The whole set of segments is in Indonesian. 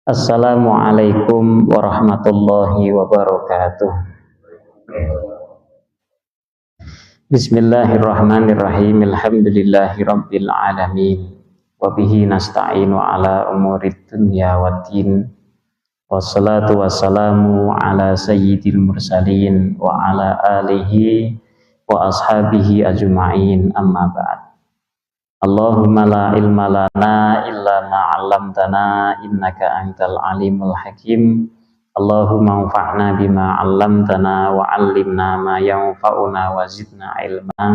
Assalamualaikum warahmatullahi wabarakatuh. Bismillahirrahmanirrahim. Alhamdulillahi rabbil alamin. Wabihi nasta'inu ala umurid dunya waddin. Wassalatu wassalamu ala sayyidil mursalin wa ala alihi wa ashabihi ajma'in, amma ba'd. Allahumma la ilma lana illa ma 'allamtana innaka antal alimul hakim. Allahumma anfa'na bima 'allamtana wa 'allimna ma yanfa'una wa zidna ilma.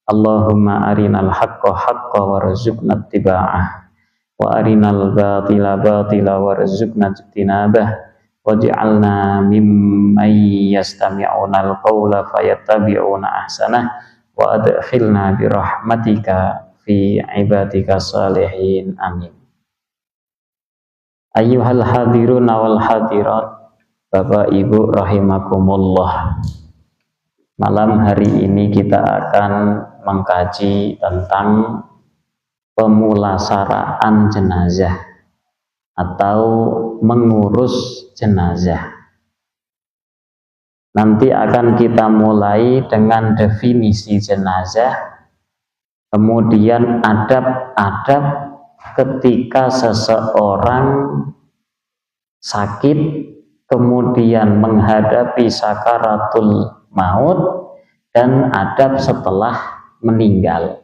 Allahumma arinal haqqa haqqa warzuqna ittiba'ah wa arinal batila batila warzuqna ijtinabah waj'alna mimman yastami'unal qawla fayattabi'una ahsanah wa adkhilna birahmatika fi ibadika salihin, amin. Ayyuhal hadirun wal hadirat, Bapak Ibu rahimakumullah. Malam hari ini kita akan mengkaji tentang pemulasaraan jenazah atau mengurus jenazah. Nanti akan kita mulai dengan definisi jenazah, kemudian adab-adab ketika seseorang sakit, kemudian menghadapi sakaratul maut, dan adab setelah meninggal.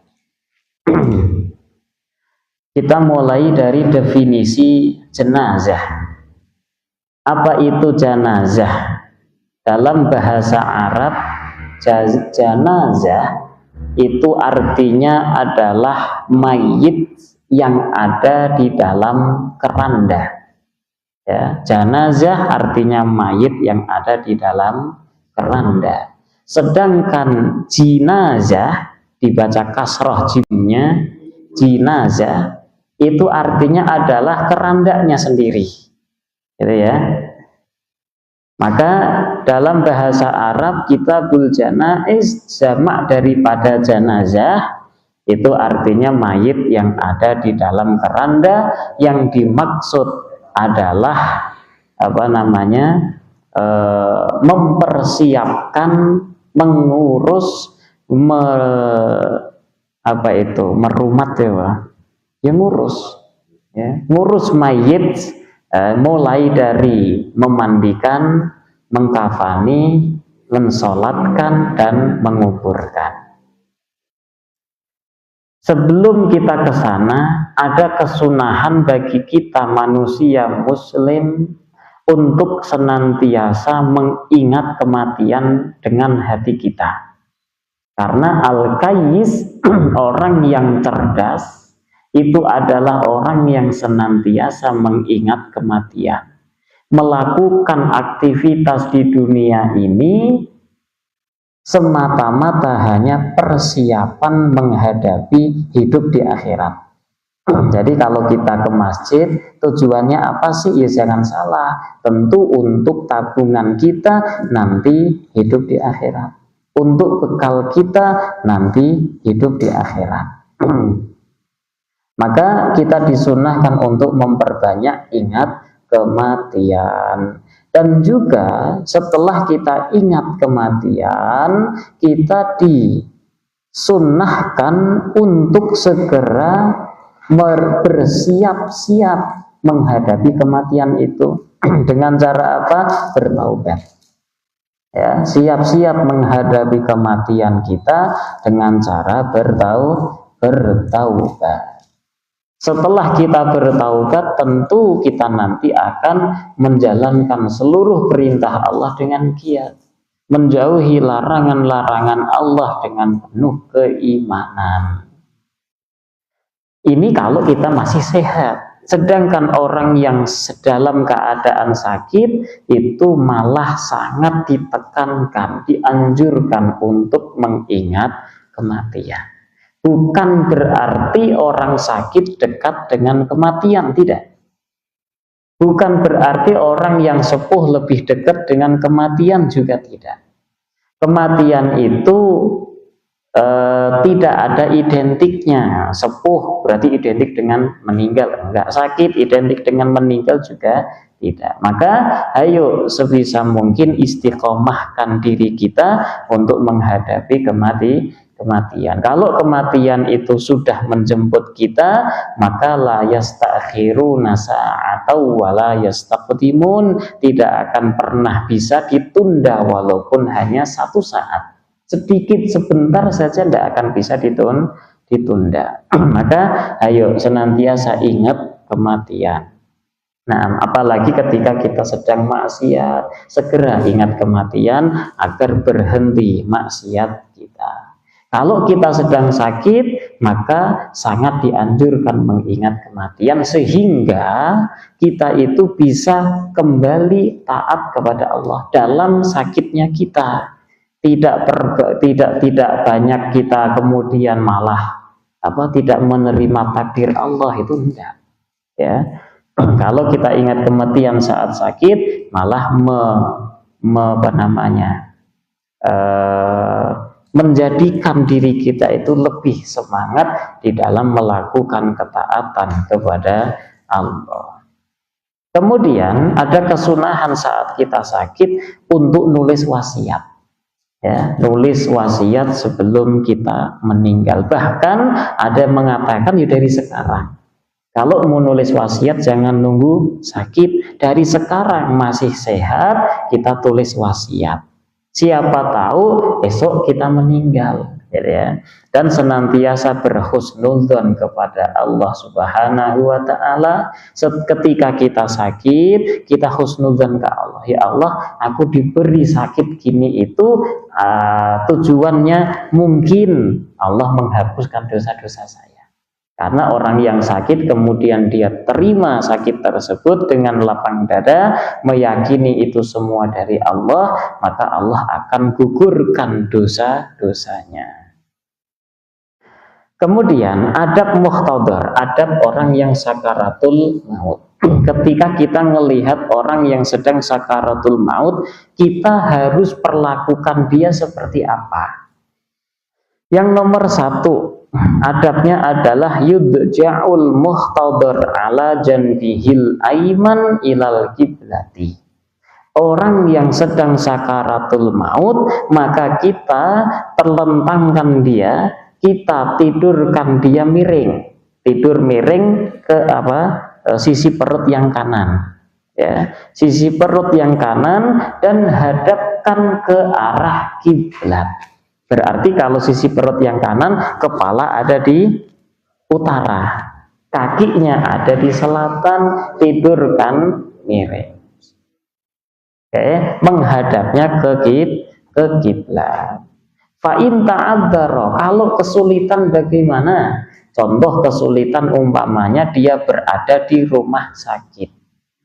Kita mulai dari definisi jenazah. Apa itu jenazah? Dalam bahasa Arab, jenazah itu artinya adalah mayit yang ada di dalam keranda. Ya, jenazah artinya mayit yang ada di dalam keranda. Sedangkan jinazah dibaca kasroh jimnya, jinazah itu artinya adalah kerandanya sendiri. Gitu ya. Maka dalam bahasa Arab kitabul janaiz jamak daripada jenazah itu artinya mayit yang ada di dalam keranda, yang dimaksud adalah mempersiapkan, mengurus, merumat ya Pak. Ya ngurus, ya, ngurus mayit. Mulai dari memandikan, mengkafani, mensolatkan, dan menguburkan. Sebelum kita ke sana, ada kesunahan bagi kita manusia muslim untuk senantiasa mengingat kematian dengan hati kita. Karena al-qayyis, orang yang cerdas, itu adalah orang yang senantiasa mengingat kematian, melakukan aktivitas di dunia ini semata-mata hanya persiapan menghadapi hidup di akhirat. Jadi kalau kita ke masjid, tujuannya apa sih? Ya jangan salah, tentu untuk tabungan kita nanti hidup di akhirat, untuk bekal kita nanti hidup di akhirat. Maka kita disunahkan untuk memperbanyak ingat kematian. Dan juga setelah kita ingat kematian, kita disunahkan untuk segera bersiap-siap menghadapi kematian itu. Dengan cara apa? Bertaubat. Ya, siap-siap menghadapi kematian kita dengan cara bertaubat. Setelah kita bertaubat, tentu kita nanti akan menjalankan seluruh perintah Allah dengan giat, menjauhi larangan-larangan Allah dengan penuh keimanan. Ini kalau kita masih sehat. Sedangkan orang yang dalam keadaan sakit itu malah sangat ditekankan, dianjurkan untuk mengingat kematian. Bukan berarti orang sakit dekat dengan kematian, tidak. Bukan berarti orang yang sepuh lebih dekat dengan kematian, juga tidak. Kematian itu tidak ada identiknya. Sepuh berarti identik dengan meninggal, enggak. Sakit identik dengan meninggal juga tidak. Maka ayo sebisa mungkin istiqomahkan diri kita untuk menghadapi kematian. Kalau kematian itu sudah menjemput kita, maka la yastakhiruna sa'atau wa la yastaqdimun, tidak akan pernah bisa ditunda walaupun hanya satu saat. Sedikit sebentar saja tidak akan bisa ditunda. Maka ayo senantiasa ingat kematian. Nah, apalagi ketika kita sedang maksiat, segera ingat kematian agar berhenti maksiat kita. Kalau kita sedang sakit, maka sangat dianjurkan mengingat kematian sehingga kita itu bisa kembali taat kepada Allah dalam sakitnya kita. Tidak banyak kita kemudian malah tidak menerima takdir Allah, itu enggak, ya. Kalau kita ingat kematian saat sakit, malah menjadikan diri kita itu lebih semangat di dalam melakukan ketaatan kepada Allah. Kemudian ada kesunahan saat kita sakit untuk nulis wasiat. Ya, nulis wasiat sebelum kita meninggal. Bahkan ada yang mengatakan dari sekarang. Kalau mau nulis wasiat jangan nunggu sakit, dari sekarang masih sehat kita tulis wasiat. Siapa tahu esok kita meninggal, ya. Dan senantiasa berhusnudzon kepada Allah Subhanahu wa taala. Ketika kita sakit, kita husnudzon ke Allah. Ya Allah, aku diberi sakit gini itu tujuannya mungkin Allah menghapuskan dosa-dosa saya. Karena orang yang sakit kemudian dia terima sakit tersebut dengan lapang dada, meyakini itu semua dari Allah, maka Allah akan gugurkan dosa-dosanya. Kemudian adab muhtadar, adab orang yang sakaratul maut. Ketika kita melihat orang yang sedang sakaratul maut, kita harus perlakukan dia seperti apa? Yang nomor satu, adabnya adalah yudja'ul muhtadar ala janbihil aiman ilal kiblati. Orang yang sedang sakaratul maut, maka kita terlentangkan dia, kita tidurkan dia miring. Tidur miring ke sisi perut yang kanan. Ya, sisi perut yang kanan dan hadapkan ke arah kiblat. Berarti kalau sisi perut yang kanan, kepala ada di utara, kakinya ada di selatan, tidurkan miring. Oke, menghadapnya ke kiblat. Fa in ta'adzara, kalau kesulitan bagaimana? Contoh kesulitan umpamanya dia berada di rumah sakit,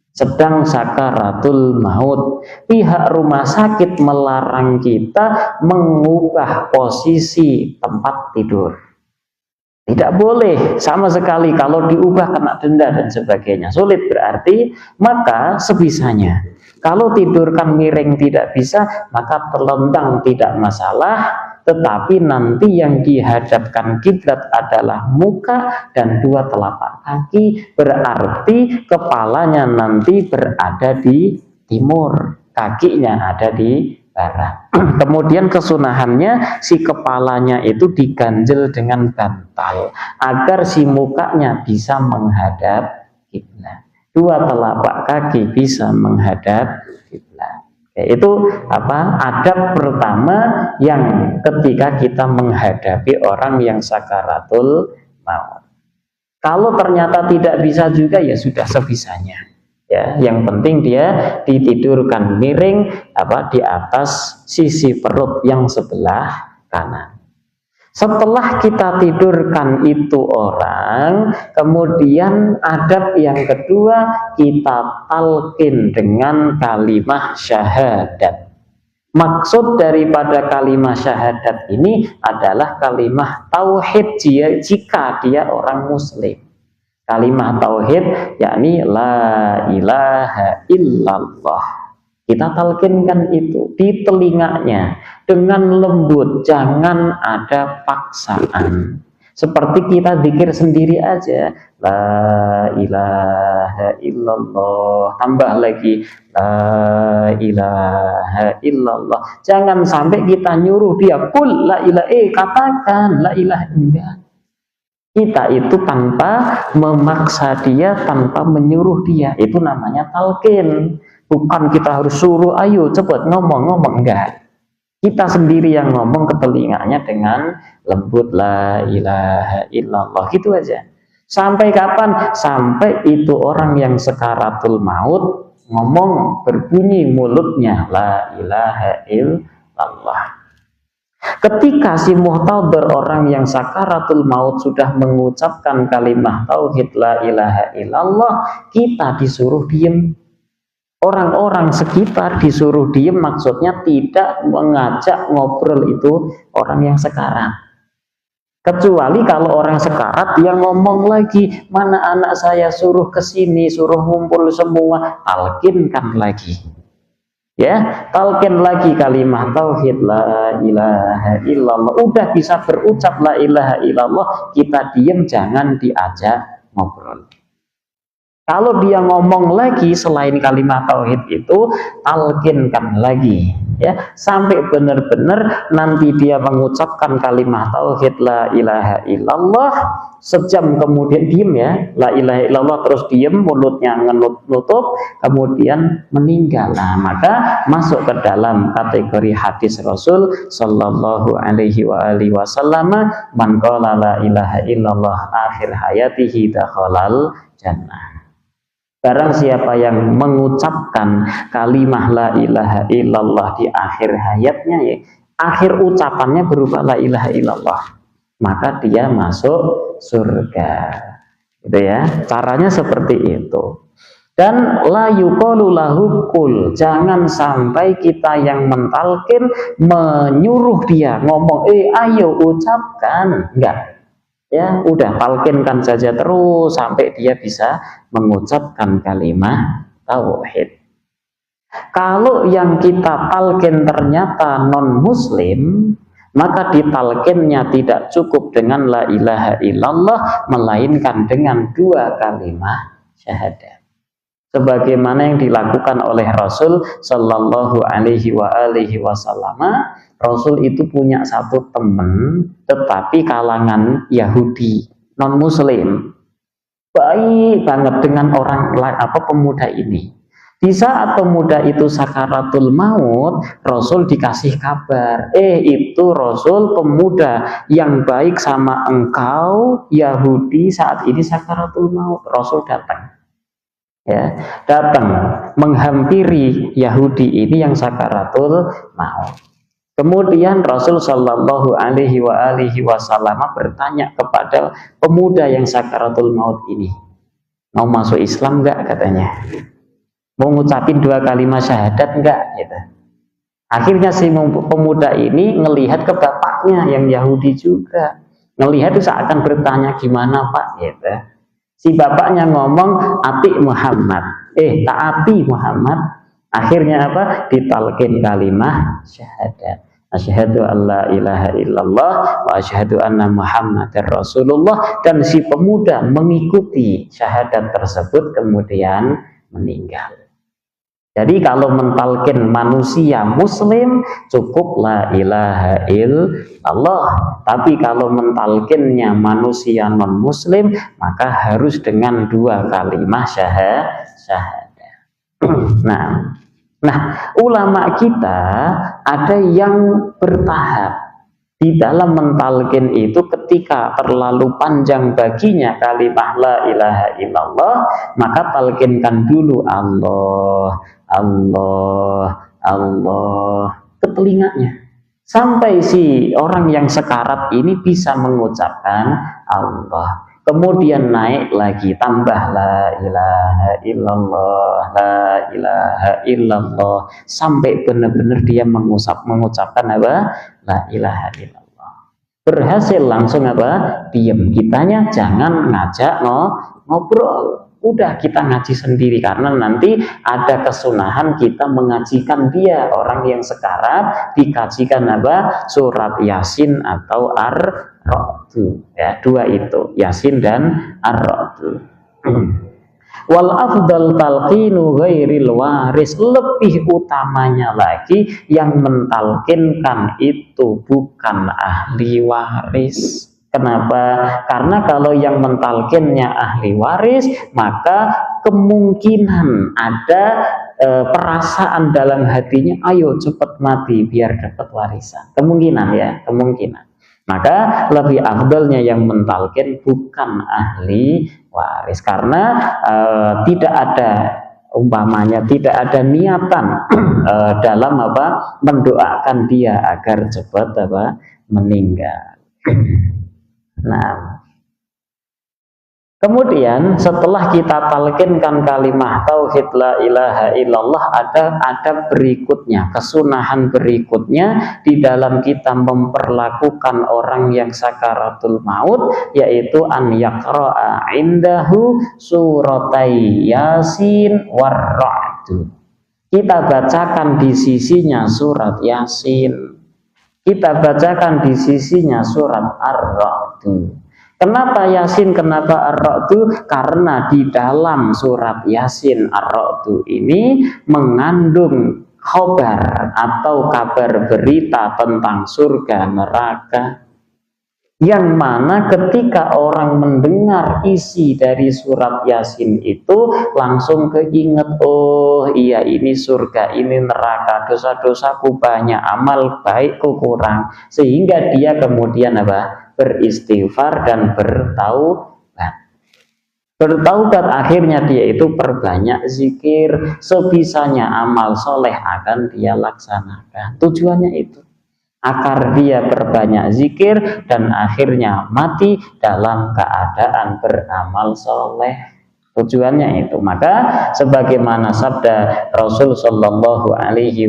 sedang sakaratul maut. Pihak rumah sakit melarang kita mengubah posisi tempat tidur. Tidak boleh sama sekali, kalau diubah kena denda dan sebagainya. Sulit berarti, maka sebisanya. Kalau tidurkan miring tidak bisa, maka telentang tidak masalah, tetapi nanti yang dihadapkan kiblat adalah muka dan dua telapak kaki, berarti kepalanya nanti berada di timur, kakinya ada di barat. Kemudian kesunahannya si kepalanya itu diganjel dengan bantal agar si mukanya bisa menghadap kiblat, dua telapak kaki bisa menghadap kiblat. Itu adab pertama yang ketika kita menghadapi orang yang sakaratul maut. Kalau ternyata tidak bisa juga, ya sudah sebisanya. Ya, yang penting dia ditidurkan miring di atas sisi perut yang sebelah kanan. Setelah kita tidurkan itu orang, kemudian adab yang kedua, kita talqin dengan kalimah syahadat. Maksud daripada kalimah syahadat ini adalah kalimah tauhid jika dia orang muslim. Kalimah tauhid yakni la ilaha illallah. Kita talkinkan itu di telinganya dengan lembut, jangan ada paksaan. Seperti kita zikir sendiri aja, la ilaha illallah, tambah lagi la ilaha illallah. Jangan sampai kita nyuruh dia kul la ilaha, katakan la ilaha, enggak. Kita itu tanpa memaksa dia, tanpa menyuruh dia, itu namanya talqin. Bukan kita harus suruh, ayo cepat ngomong, enggak. Kita sendiri yang ngomong ke telinganya dengan lembut, la ilaha illallah, gitu aja. Sampai kapan? Sampai itu orang yang sakaratul maut ngomong, berbunyi mulutnya la ilaha illallah. Ketika si muhtadhir, orang yang sakaratul maut, sudah mengucapkan kalimat tauhid la ilaha illallah, kita disuruh diem. Orang-orang sekitar disuruh diem, maksudnya tidak mengajak ngobrol itu orang yang sekarat. Kecuali kalau orang sekarat dia ngomong lagi, mana anak saya, suruh kesini, suruh ngumpul semua, talkinkan lagi. Ya, talqin lagi kalimat tauhid la ilaha illallah. Udah bisa berucap la ilaha illallah, kita diem, jangan diajak ngobrol. Kalau dia ngomong lagi selain kalimat tauhid itu, talqinkan lagi, ya, sampai benar-benar nanti dia mengucapkan kalimat tauhid la ilaha illallah, sejam kemudian diem, ya, la ilaha illallah, terus diem, mulutnya nutup, kemudian meninggal. Nah, maka masuk ke dalam kategori hadis Rasul sallallahu alaihi wasallam, man qala la ilaha illallah akhir hayatihi dakhalal jannah. Barang siapa yang mengucapkan kalimah la ilaha illallah di akhir hayatnya, ya, akhir ucapannya berupa la ilaha illallah, maka dia masuk surga. Gitu ya. Caranya seperti itu. Dan la yuqalu lahu qul, jangan sampai kita yang mentalkin menyuruh dia ngomong, ayo ucapkan, enggak. Ya, udah talkinkan saja terus sampai dia bisa mengucapkan kalimat tauhid. Kalau yang kita talkin ternyata non muslim, maka ditalkinnya tidak cukup dengan la ilaha illallah, melainkan dengan dua kalimat syahadat. Sebagaimana yang dilakukan oleh Rasul sallallahu alaihi wasallam. Rasul itu punya satu teman, tetapi kalangan Yahudi, non Muslim, baik banget dengan orang pemuda ini. Di saat pemuda itu sakaratul maut, Rasul dikasih kabar, itu Rasul pemuda yang baik sama engkau Yahudi saat ini sakaratul maut. Rasul datang, ya, datang menghampiri Yahudi ini yang sakaratul maut. Kemudian Rasul Shallallahu Alaihi Wasallam bertanya kepada pemuda yang sakaratul maut ini, mau masuk Islam enggak, katanya, mau ngucapin dua kalimat syahadat enggak, gitu. Akhirnya si pemuda ini ngelihat ke bapaknya yang Yahudi juga, ngelihat itu seakan bertanya, gimana Pak, gitu. Si bapaknya ngomong, ati Muhammad, taati Muhammad. Akhirnya apa? Ditalkin kalimat syahadat. Asyhadu an la ilaha illallah wa asyhadu anna Muhammadar Rasulullah, dan si pemuda mengikuti syahadat tersebut kemudian meninggal. Jadi kalau mentalkin manusia muslim cukup la ilaha illallah, tapi kalau mentalkinnya manusia non muslim maka harus dengan dua kalimat syahadat. Nah, ulama kita ada yang bertahap di dalam mentalkin itu. Ketika terlalu panjang baginya kalimat la ilaha illallah, maka talkinkan dulu Allah, Allah, Allah ke telinganya, sampai si orang yang sekarat ini bisa mengucapkan Allah. Kemudian naik lagi, tambah la ilaha illallah, la ilaha illallah, sampai benar-benar dia mengucapkan apa? La ilaha illallah. Berhasil langsung apa? Diam. Kitanya jangan ngajak ngobrol. udah kita ngaji sendiri, karena nanti ada kesunahan kita mengajikan dia. Orang yang sekarat dikajikan apa? Surat Yasin atau Ar-Ra'd, ya, dua itu, Yasin dan Ar-Ra'd. Wal afdal talqinu ghairil waris, lebih utamanya lagi yang mentalkinkan itu bukan ahli waris. Kenapa? Karena kalau yang mentalkinnya ahli waris, maka kemungkinan ada perasaan dalam hatinya, ayo cepat mati biar dapat warisan. Kemungkinan, ya, kemungkinan. Maka lebih afdalnya yang mentalkin bukan ahli waris, karena tidak ada, umpamanya tidak ada niatan dalam apa? Mendoakan dia agar cepat apa? Meninggal. Nah, kemudian setelah kita talkinkan kalimat tauhid la ilaha illallah, ada berikutnya, kesunahan berikutnya di dalam kita memperlakukan orang yang sakaratul maut, yaitu an yaqra'a indahu suratai Yasin war-Ra'd. Kita bacakan di sisinya surat Yasin, kita bacakan di sisinya surat Ar-Ra'd. Kenapa Yasin, kenapa Ar-Ra'd? Karena di dalam surat Yasin Ar-Ra'd ini mengandung khobar atau kabar berita tentang surga neraka, yang mana ketika orang mendengar isi dari surat Yasin itu langsung keinget, oh iya ini surga, ini neraka, dosa-dosaku banyak, amal baikku kurang, sehingga dia kemudian apa? Beristighfar dan bertaubat. Akhirnya dia itu perbanyak zikir, sebisanya amal soleh akan dia laksanakan. Tujuannya itu agar dia berbanyak zikir dan akhirnya mati dalam keadaan beramal soleh. Tujuannya itu. Maka sebagaimana sabda Rasul sallallahu alaihi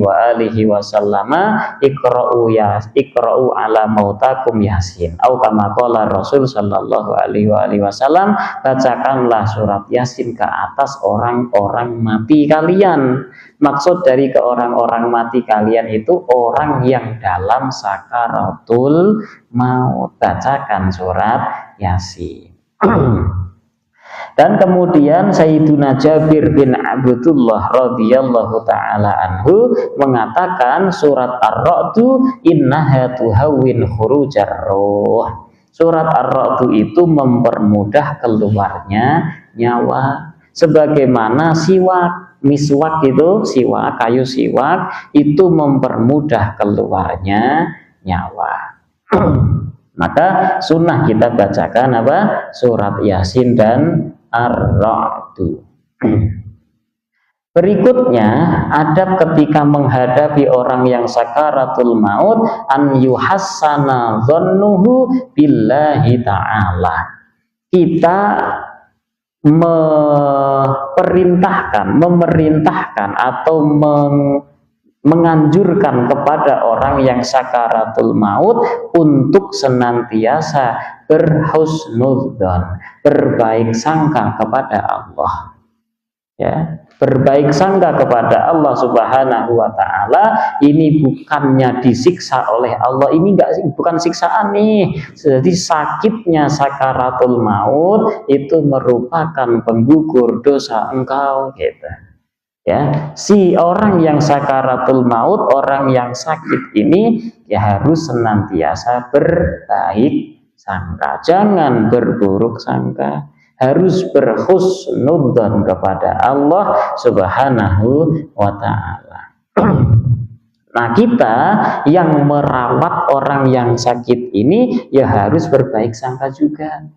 wasallam, iqra'u ala mautakum Yasin, atau kama qala Rasul sallallahu alaihi wasallam, bacakanlah surat Yasin ke atas orang-orang mati kalian. Maksud dari ke orang-orang mati kalian itu orang yang dalam sakaratul maut, bacakan surat Yasin. Dan kemudian Sayyiduna Jabir bin Abdullah radhiyallahu ta'ala anhu mengatakan surat Ar-Ra'd innaha tuhawwin khurujar ruh. Surat Ar-Ra'd itu mempermudah keluarnya nyawa, sebagaimana miswak itu, kayu siwak itu mempermudah keluarnya nyawa. Maka sunnah kita bacakan apa? Surat Yasin dan Ar-Ra'd. Berikutnya, adab ketika menghadapi orang yang sakaratul maut, an yuhassana dhannuhu billahi ta'ala. Kita memerintahkan atau menganjurkan kepada orang yang sakaratul maut untuk senantiasa berhusnudzon, berbaik sangka kepada Allah, ya, berbaik sangka kepada Allah Subhanahu wa ta'ala. Ini bukannya disiksa oleh Allah, ini bukan siksaan nih. Jadi sakitnya sakaratul maut itu merupakan penggugur dosa engkau, gitu. Ya, si orang yang sakaratul maut, orang yang sakit ini ya harus senantiasa berbaik sangka, jangan berburuk sangka, harus berhusnudzon kepada Allah Subhanahu wa ta'ala. Nah, kita yang merawat orang yang sakit ini ya harus berbaik sangka juga.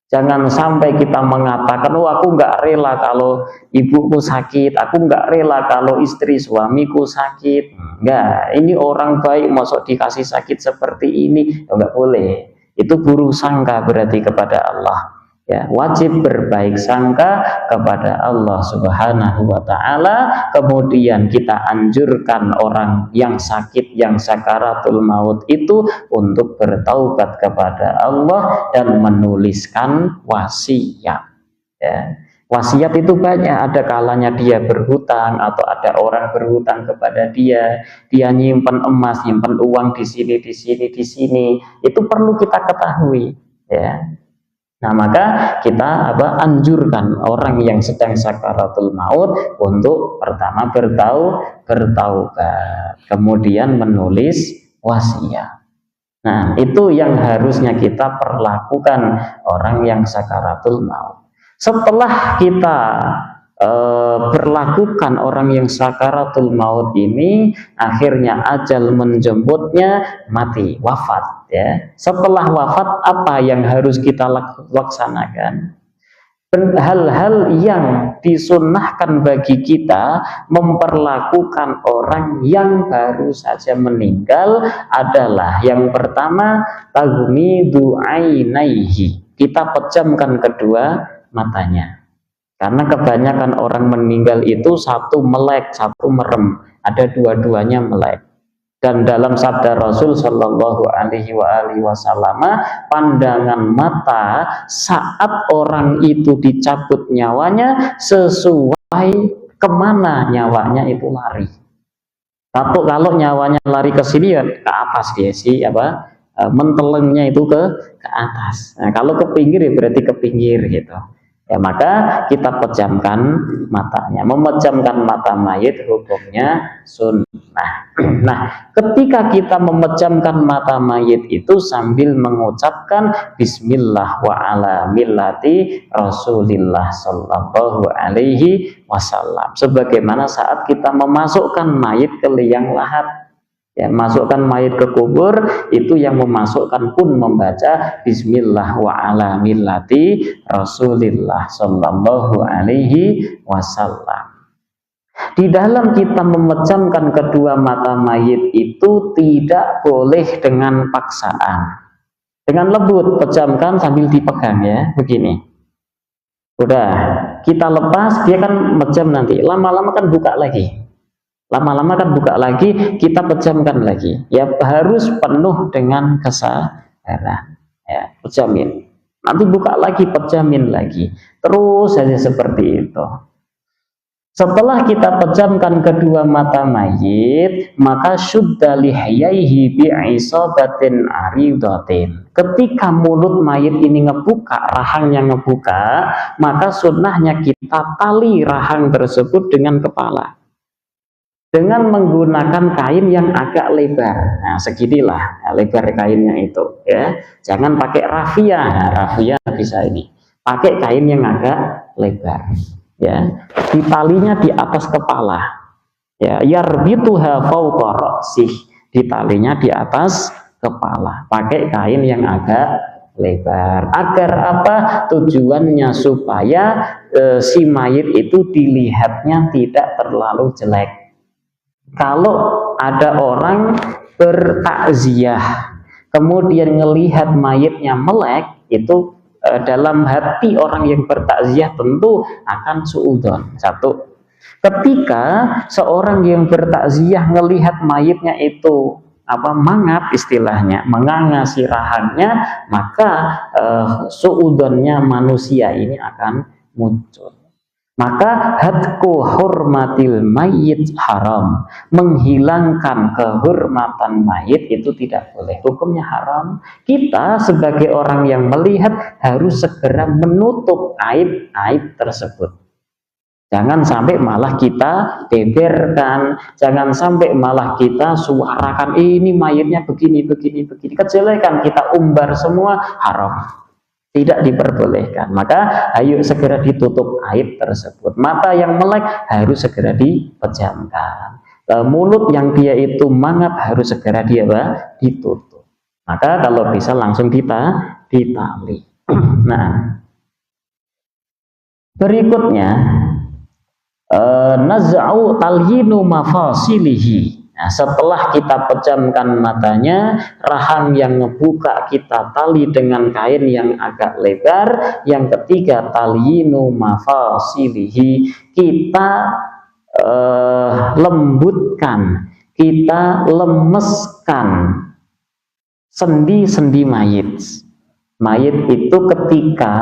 Jangan sampai kita mengatakan, oh aku nggak rela kalau ibuku sakit, aku nggak rela kalau istri suamiku sakit. Enggak, ini orang baik, masuk dikasih sakit seperti ini, nggak boleh. Itu buruk sangka berarti kepada Allah. Ya, wajib berbaik sangka kepada Allah Subhanahu wa ta'ala. Kemudian kita anjurkan orang yang sakit, yang sakaratul maut itu untuk bertaubat kepada Allah dan menuliskan wasiat. Ya. Wasiat itu banyak, ada kalanya dia berhutang atau ada orang berhutang kepada dia, dia nyimpen emas, nyimpen uang di sini, di sini, di sini. Itu perlu kita ketahui, ya. Nah, maka kita anjurkan orang yang sedang sakaratul maut untuk pertama bertaubat, kemudian menulis wasiat. Nah, itu yang harusnya kita perlakukan orang yang sakaratul maut. Setelah kita berlakukan orang yang sakaratul maut ini, akhirnya ajal menjemputnya, mati, wafat, ya. Setelah wafat, apa yang harus kita laksanakan? Hal-hal yang disunnahkan bagi kita memperlakukan orang yang baru saja meninggal adalah yang pertama, taghmidu ainaihi, kita pejamkan kedua matanya. Karena kebanyakan orang meninggal itu satu melek, satu merem, ada dua-duanya melek. Dan dalam sabda Rasul Shallallahu Alaihi Wasallam, pandangan mata saat orang itu dicabut nyawanya sesuai kemana nyawanya itu lari. Kalau nyawanya lari ke sini ya ke atas dia sih mentelengnya itu ke atas. Nah, kalau ke pinggir ya berarti ke pinggir gitu. Ya, maka kita pejamkan matanya. Memejamkan mata mayit hukumnya sunnah. Nah, ketika kita memejamkan mata mayit itu sambil mengucapkan Bismillah wa ala millati Rasulillah sallallahu alaihi wasallam. Sebagaimana saat kita memasukkan mayit ke liang lahat. Ya, masukkan mayit ke kubur, itu yang memasukkan pun membaca Bismillah wa ala millati Rasulillah sallallahu alaihi wasallam. Di dalam kita memejamkan kedua mata mayit itu tidak boleh dengan paksaan. Dengan lembut, pejamkan sambil dipegang ya, begini. Udah, kita lepas, dia kan mejam nanti, lama-lama kan buka lagi. Lama-lama kan buka lagi, kita pejamkan lagi. Ya harus penuh dengan kesabaran. Ya, pejamin. Nanti buka lagi, pejamin lagi. Terus saja seperti itu. Setelah kita pejamkan kedua mata mayit, maka syudda lihyaihi bi'isabatin aridatin. Ketika mulut mayit ini ngebuka, rahangnya ngebuka, maka sunnahnya kita tali rahang tersebut dengan kepala. Dengan menggunakan kain yang agak lebar. Nah, seginilah lebar kainnya itu ya. Jangan pakai rafia. Nah, rafia bisa ini. Pakai kain yang agak lebar ya. Ditalinya di atas kepala. Ya, yarbituha fawqa ra'sih. Ditalinya di atas kepala. Pakai kain yang agak lebar. Agar apa? Tujuannya supaya si mayit itu dilihatnya tidak terlalu jelek. Kalau ada orang bertakziah kemudian ngelihat mayitnya melek, itu dalam hati orang yang bertakziah tentu akan suudzon. Satu, ketika seorang yang bertakziah ngelihat mayitnya itu mangap istilahnya, menganga si rahangnya, maka suudzonnya manusia ini akan muncul. Maka hadku hurmatil mayit haram, menghilangkan kehormatan mayit itu tidak boleh, hukumnya haram. Kita sebagai orang yang melihat harus segera menutup aib-aib tersebut. Jangan sampai malah kita beberkan, jangan sampai malah kita suarakan ini mayitnya begini. Kejelekan kita umbar semua, haram. Tidak diperbolehkan. Maka ayo segera ditutup aib tersebut. Mata yang melek harus segera dipejamkan. Mulut yang dia itu mangap harus segera ditutup. Maka kalau bisa langsung ditali. Nah, berikutnya naz'u talyinu mafasilihi. Nah, setelah kita pejamkan matanya, rahang yang ngebuka kita tali dengan kain yang agak lebar. Yang ketiga, talyinu mafasilihi, kita lembutkan, kita lemeskan sendi-sendi mayit. Mayit itu ketika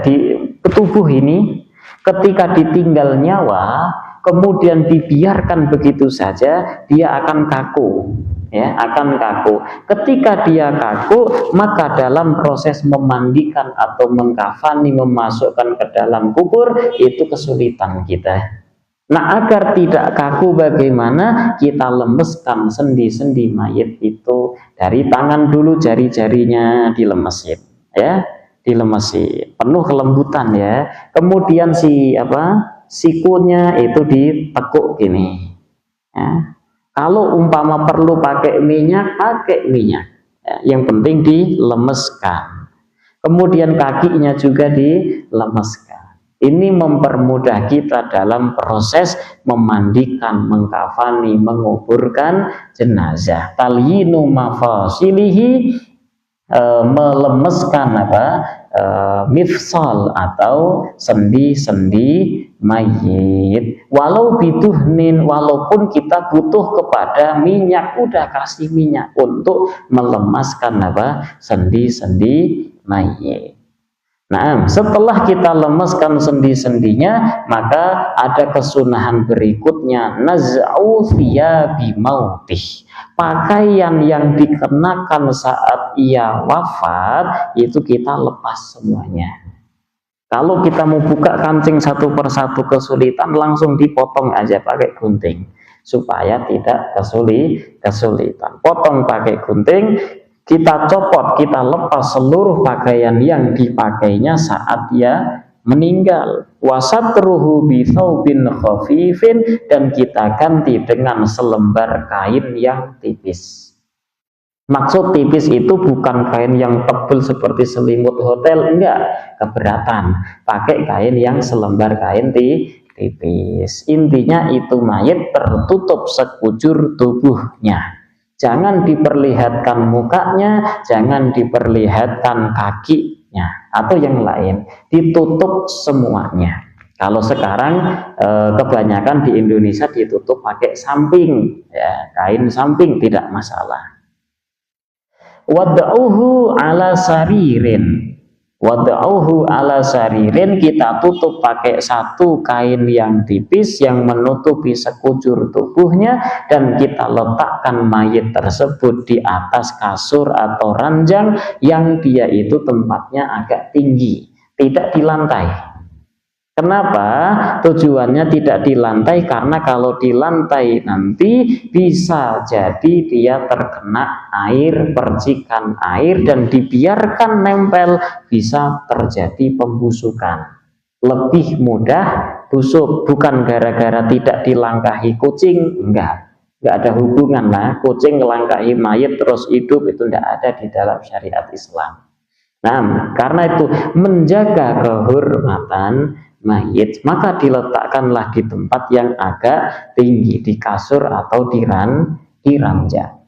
di tubuh ini, Ketika ditinggal nyawa, kemudian dibiarkan begitu saja, dia akan kaku, ya, akan kaku. Ketika dia kaku, maka dalam proses memandikan atau mengkafani, memasukkan ke dalam kubur, itu kesulitan kita. Nah, agar tidak kaku, bagaimana? Kita lemeskan sendi-sendi mayit itu dari tangan dulu, jari-jarinya dilemesin, ya, dilemesin, penuh kelembutan, ya. Kemudian sikunya itu ditekuk gini, ya. Kalau umpama perlu pakai minyak, ya. Yang penting dilemeskan. Kemudian kakinya juga dilemeskan. Ini mempermudah kita dalam proses memandikan, mengkafani, menguburkan jenazah. Talyinu mafasilihi, melemeskan mifsal atau sendi-sendi mayit. Walau biduhnin, walaupun kita butuh kepada minyak, udah kasih minyak untuk melemaskan sendi-sendi mayit. Nah, setelah kita lemeskan sendi-sendinya, maka ada kesunahan berikutnya, naz'u thiyabi mautih. Pakaian yang dikenakan saat ia wafat itu kita lepas semuanya. Kalau kita mau buka kancing satu persatu kesulitan, langsung dipotong aja pakai gunting supaya tidak kesulitan. Potong pakai gunting, kita copot, kita lepas seluruh pakaian yang dipakainya saat dia meninggal. Wasatruhu bi thawbin khafifin, dan kita ganti dengan selembar kain yang tipis. Maksud tipis itu bukan kain yang tebal seperti selimut hotel, enggak, keberatan. Pakai kain yang selembar kain tipis. Intinya itu mayit tertutup sekujur tubuhnya. Jangan diperlihatkan mukanya, jangan diperlihatkan kakinya atau yang lain, ditutup semuanya. Kalau sekarang kebanyakan di Indonesia ditutup pakai samping, ya, kain samping, tidak masalah. Wad'uhu ala saririn, wad'uhu ala saririn, kita tutup pakai satu kain yang tipis yang menutupi sekujur tubuhnya, dan kita letakkan mayit tersebut di atas kasur atau ranjang yang dia itu tempatnya agak tinggi, tidak di lantai. Kenapa tujuannya tidak di lantai? Karena kalau di lantai nanti bisa jadi dia terkena air, percikan air, dan dibiarkan nempel bisa terjadi pembusukan. Lebih mudah busuk, bukan gara-gara tidak dilangkahi kucing, enggak ada hubungan lah. Kucing melangkahi mayit terus hidup, itu enggak ada di dalam syariat Islam. Nah, karena itu menjaga kehormatan mayit, maka diletakkanlah di tempat yang agak tinggi, di kasur atau di ranjang.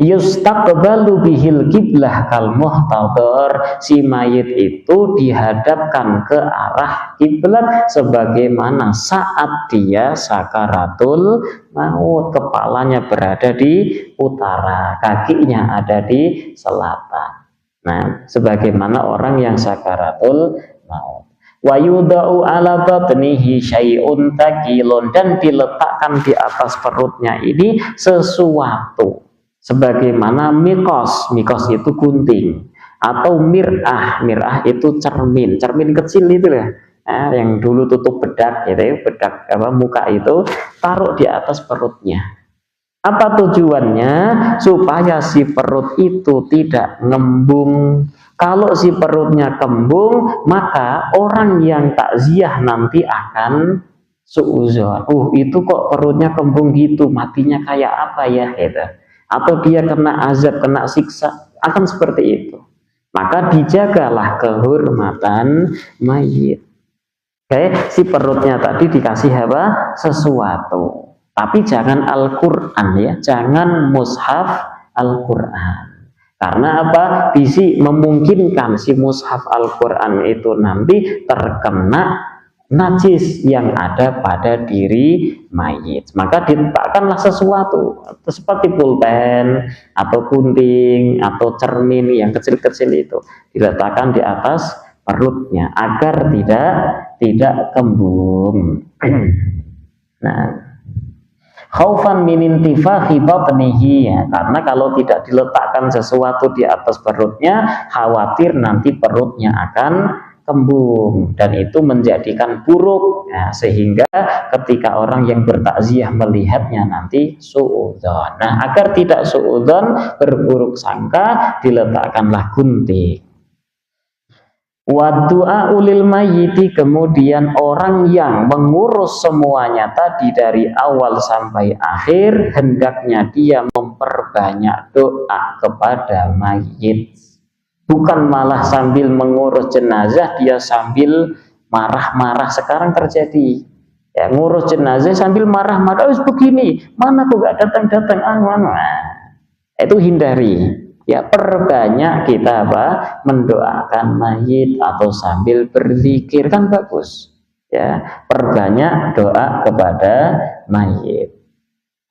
Yustaqbalu bihil kiblah kal muhtadar, si mayit itu dihadapkan ke arah kiblat sebagaimana saat dia sakaratul maut, kepalanya berada di utara, kakinya ada di selatan. Nah, sebagaimana orang yang sakaratul maut. Wa yudau ala batnihi syai'un taqilun, dan diletakkan di atas perutnya ini sesuatu sebagaimana mikos itu gunting, atau mir'ah itu cermin kecil itu ya, yang dulu tutup bedak gitu, bedak muka itu, taruh di atas perutnya. Apa tujuannya? Supaya si perut itu tidak ngembung. Kalau si perutnya kembung, maka orang yang takziah nanti akan suuzon. Itu kok perutnya kembung gitu, matinya kayak apa ya? Gitu. Atau dia kena azab, kena siksa, akan seperti itu. Maka dijagalah kehormatan mayit. Oke, si perutnya tadi dikasih apa? Sesuatu. Tapi jangan Al-Quran ya, jangan mushaf Al-Quran. Karena apa? Bisi memungkinkan si mushaf Al-Quran itu nanti terkena najis yang ada pada diri mayit. Maka diletakkanlah sesuatu seperti pulpen atau gunting atau cermin yang kecil-kecil itu, diletakkan di atas perutnya agar tidak kembung. Nah, khaufan min intifakhi batnihi, ya, karena kalau tidak diletakkan sesuatu di atas perutnya, khawatir nanti perutnya akan kembung dan itu menjadikan buruk, ya, sehingga ketika orang yang bertakziah melihatnya nanti suudzon. Nah, agar tidak suudzon, berburuk sangka, diletakkanlah gunting. Wadu'a ulil mayyiti, kemudian orang yang mengurus semuanya tadi dari awal sampai akhir, hendaknya dia memperbanyak doa kepada mayit. Bukan malah sambil mengurus jenazah dia sambil marah-marah. Sekarang terjadi, ya, ngurus jenazah sambil marah-marah, begini, mana kok gak datang-datang, itu hindari. Ya, perbanyak kita mendoakan mayit atau sambil berzikir, kan bagus. Ya, perbanyak doa kepada mayit.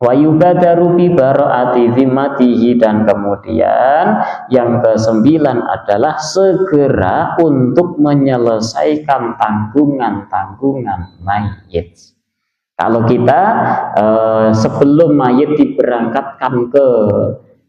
Wa yubadaru bi bara'ati zimmatihi, dan kemudian yang ke-9 adalah segera untuk menyelesaikan tanggungan-tanggungan mayit. Kalau kita sebelum mayit diberangkatkan ke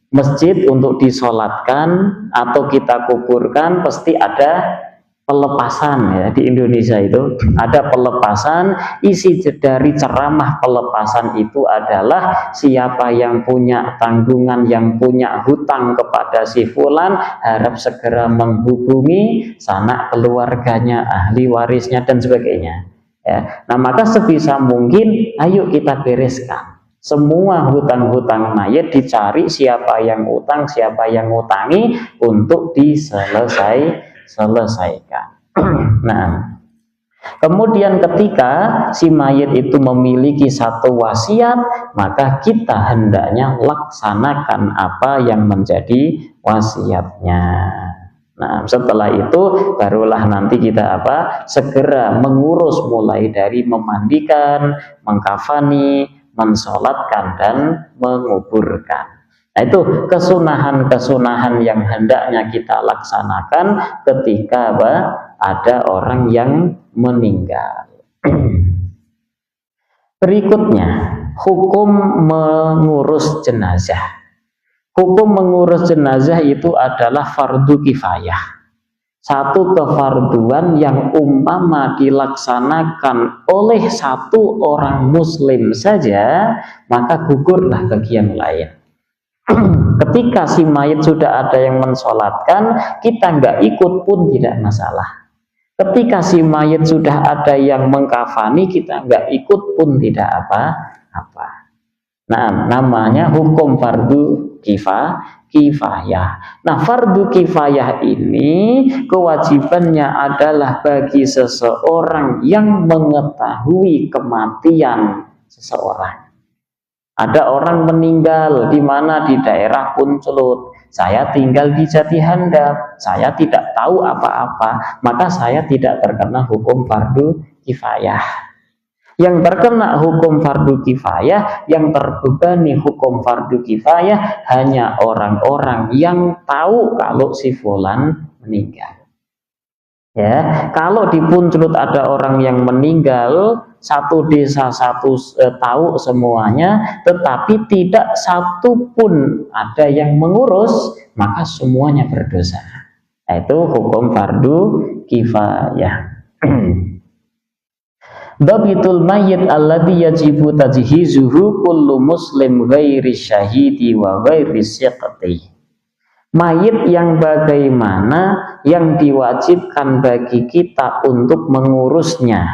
masjid untuk disolatkan atau kita kuburkan, pasti ada pelepasan, ya. Di Indonesia itu ada pelepasan. Isi dari ceramah pelepasan itu adalah siapa yang punya tanggungan, yang punya hutang kepada si fulan, harap segera menghubungi sanak keluarganya, ahli warisnya, dan sebagainya, ya. Nah, maka sebisa mungkin ayo kita bereskan semua hutang-hutang mayat, dicari siapa yang utang, siapa yang ngutangi, untuk diselesaikan. Nah, kemudian ketika si mayit itu memiliki satu wasiat, maka kita hendaknya laksanakan apa yang menjadi wasiatnya. Nah, setelah itu barulah nanti kita segera mengurus, mulai dari memandikan, mengkafani, mensolatkan, dan menguburkan. Nah, itu kesunahan-kesunahan yang hendaknya kita laksanakan ketika ada orang yang meninggal. Berikutnya, hukum mengurus jenazah. Hukum mengurus jenazah itu adalah fardu kifayah. Satu kefarduan yang umpama dilaksanakan oleh satu orang muslim saja, maka gugurlah bagi yang lain. Ketika si mayit sudah ada yang mensolatkan, kita nggak ikut pun tidak masalah. Ketika si mayit sudah ada yang mengkafani, kita nggak ikut pun tidak apa-apa. Nah, namanya hukum fardu kifayah. Nah, fardu kifayah ini kewajibannya adalah bagi seseorang yang mengetahui kematian seseorang. Ada orang meninggal di mana, di daerah Puncelut. Saya tinggal di Jatihandap, saya tidak tahu apa-apa, maka saya tidak terkena hukum fardu kifayah. Yang terkena hukum fardu kifayah, yang terbebani hukum fardu kifayah, hanya orang-orang yang tahu kalau si fulan meninggal. Ya, kalau di Puncelut ada orang yang meninggal, satu desa tahu semuanya, tetapi tidak satu pun ada yang mengurus, maka semuanya berdosa. Itu hukum fardu kifayah. Babitul mayyit alladhi yajibu tajhizuhu kullu muslim ghairi syahidi wa ghairi siqati. Mayit yang bagaimana yang diwajibkan bagi kita untuk mengurusnya,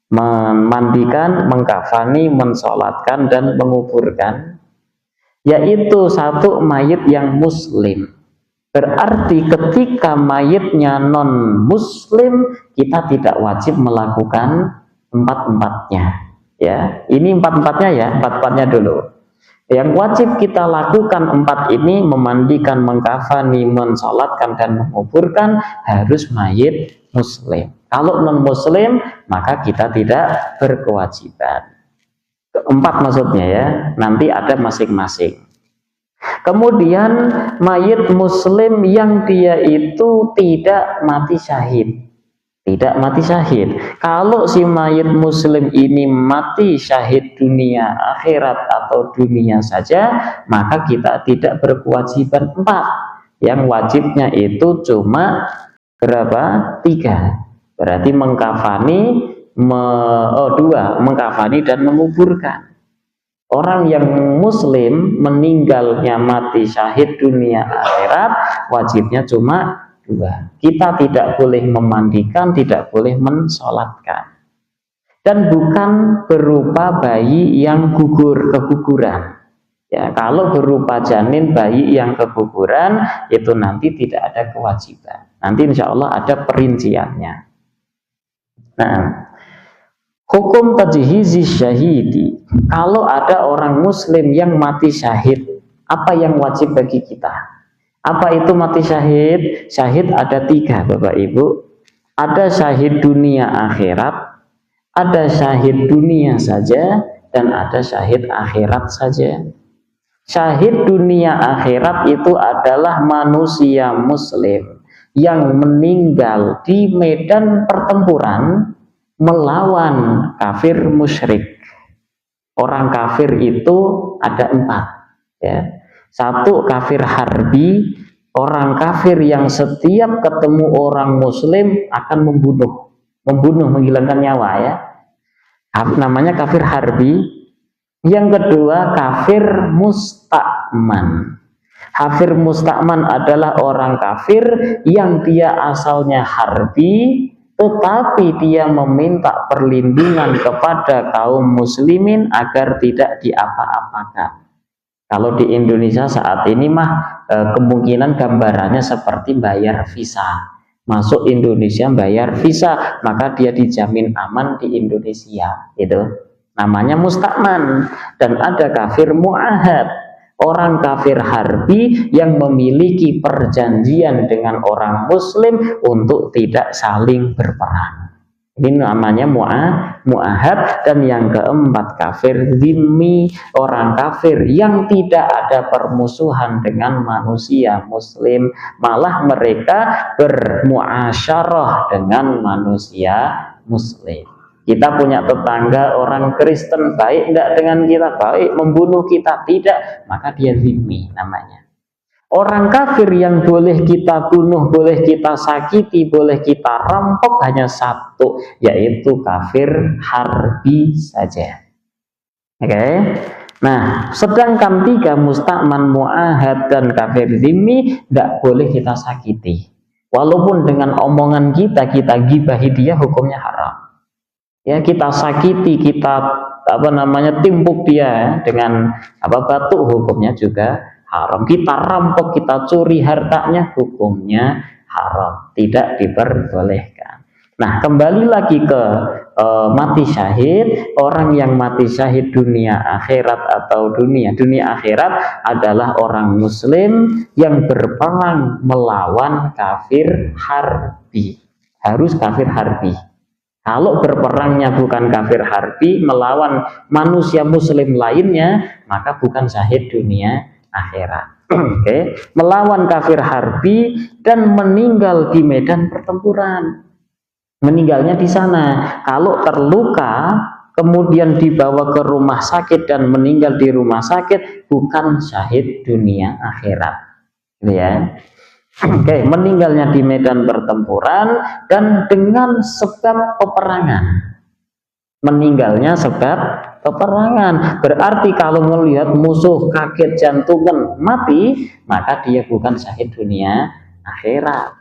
memandikan, mengkafani, mensolatkan, dan menguburkan, yaitu satu mayit yang muslim. Berarti ketika mayitnya non muslim, kita tidak wajib melakukan empat-empatnya. Ya, ini empat-empatnya ya, empat-empatnya dulu. Yang wajib kita lakukan empat ini, memandikan, mengkafani, mensolatkan, dan menguburkan, harus mayit muslim. Kalau non muslim, maka kita tidak berkewajiban. Empat maksudnya ya, nanti ada masing-masing. Kemudian mayit muslim yang dia itu tidak mati syahid. Tidak mati syahid. Kalau si mayit muslim ini mati syahid dunia akhirat atau dunia saja, maka kita tidak berkewajiban 4. Yang wajibnya itu cuma berapa? 3. Berarti mengkafani, 2, mengkafani dan menguburkan. Orang yang muslim meninggalnya mati syahid dunia akhirat, wajibnya cuma 2. Kita tidak boleh memandikan, tidak boleh mensolatkan. Dan bukan berupa bayi yang keguguran. Ya, kalau berupa janin bayi yang keguguran, itu nanti tidak ada kewajiban. Nanti insya Allah ada perinciannya. Nah, hukum tajhizi syahidi. Kalau ada orang muslim yang mati syahid, apa yang wajib bagi kita? Apa itu mati syahid? Syahid ada 3, Bapak Ibu. Ada syahid dunia akhirat, ada syahid dunia saja, dan ada syahid akhirat saja. Syahid dunia akhirat itu adalah manusia muslim yang meninggal di medan pertempuran melawan kafir musyrik. Orang kafir itu ada 4, ya. 1 kafir harbi, orang kafir yang setiap ketemu orang muslim akan membunuh, menghilangkan nyawa, ya. Namanya kafir harbi. Yang kedua kafir mustakman. Kafir mustakman adalah orang kafir yang dia asalnya harbi, tetapi dia meminta perlindungan kepada kaum muslimin agar tidak diapa-apakan. Kalau di Indonesia saat ini mah kemungkinan gambarannya seperti bayar visa. Masuk Indonesia bayar visa, maka dia dijamin aman di Indonesia, gitu. Namanya mustakman. Dan ada kafir mu'ahad, orang kafir harbi yang memiliki perjanjian dengan orang muslim untuk tidak saling berperang. Ini namanya mu'ahad. Dan yang keempat kafir zimmi, orang kafir yang tidak ada permusuhan dengan manusia muslim, malah mereka bermuasyarah dengan manusia muslim. Kita punya tetangga orang Kristen, baik enggak dengan kita? Baik. Membunuh kita? Tidak. Maka dia zimmi namanya. Orang kafir yang boleh kita bunuh, boleh kita sakiti, boleh kita rampok hanya 1, yaitu kafir harbi saja. Oke. Nah, sedangkan 3 mustakman, mu'ahad, dan kafir zimmi tidak boleh kita sakiti. Walaupun dengan omongan kita gibahi dia, hukumnya haram. Ya, kita sakiti, kita timpuk dia dengan batu, hukumnya juga haram. Kita rampok, kita curi hartanya, hukumnya haram, tidak diperbolehkan. Nah, kembali lagi ke mati syahid. Orang yang mati syahid dunia akhirat atau dunia akhirat adalah orang muslim yang berperang melawan kafir harbi. Harus kafir harbi. Kalau berperangnya bukan kafir harbi, melawan manusia muslim lainnya, maka bukan syahid dunia akhirat. Oke. Melawan kafir harbi dan meninggal di medan pertempuran. Meninggalnya di sana. Kalau terluka, kemudian dibawa ke rumah sakit dan meninggal di rumah sakit, bukan syahid dunia akhirat. Ya. Oke, meninggalnya di medan pertempuran dan dengan sebab peperangan. Meninggalnya sebab peperangan. Berarti kalau melihat musuh kaget jantungan mati, maka dia bukan syahid dunia akhirat.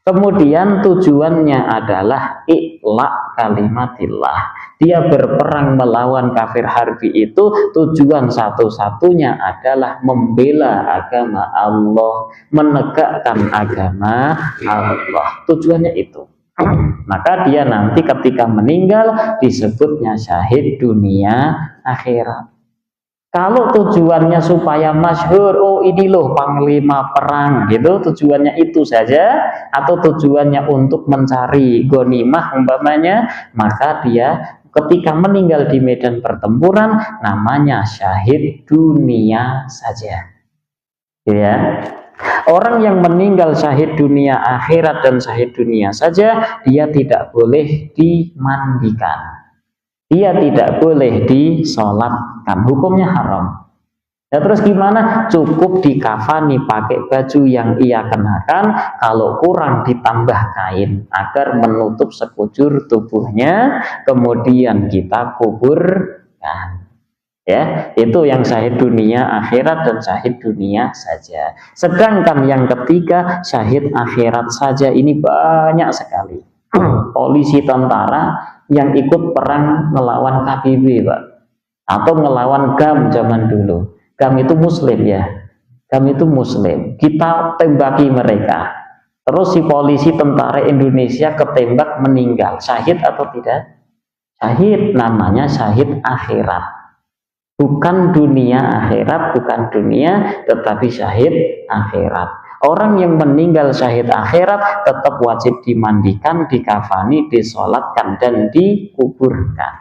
Kemudian tujuannya adalah ikhla kalimatillah. Dia berperang melawan kafir harbi itu tujuan satu-satunya adalah membela agama Allah, menegakkan agama Allah. Tujuannya itu. Maka dia nanti ketika meninggal disebutnya syahid dunia akhirat. Kalau tujuannya supaya masyhur, oh ini loh panglima perang, gitu, tujuannya itu saja, atau tujuannya untuk mencari ghanimah umpamanya, maka dia ketika meninggal di medan pertempuran namanya syahid dunia saja. Ya. Orang yang meninggal syahid dunia akhirat dan syahid dunia saja, dia tidak boleh dimandikan, dia tidak boleh disolatkan, hukumnya haram. Ya, terus gimana? Cukup dikafani pakai baju yang ia kenakan, kalau kurang ditambah kain agar menutup sekujur tubuhnya, kemudian kita kuburkan. Ya, itu yang syahid dunia akhirat dan syahid dunia saja. Sedangkan yang ketiga, syahid akhirat saja, ini banyak sekali. Polisi tentara yang ikut perang melawan KBB, Pak, atau melawan GAM zaman dulu. GAM itu muslim ya, GAM itu muslim, kita tembaki mereka, terus si polisi tentara Indonesia ketembak meninggal, syahid atau tidak? Syahid, namanya syahid akhirat, bukan dunia akhirat, bukan dunia, tetapi syahid akhirat. Orang yang meninggal syahid akhirat tetap wajib dimandikan, dikafani, disolatkan, dan dikuburkan.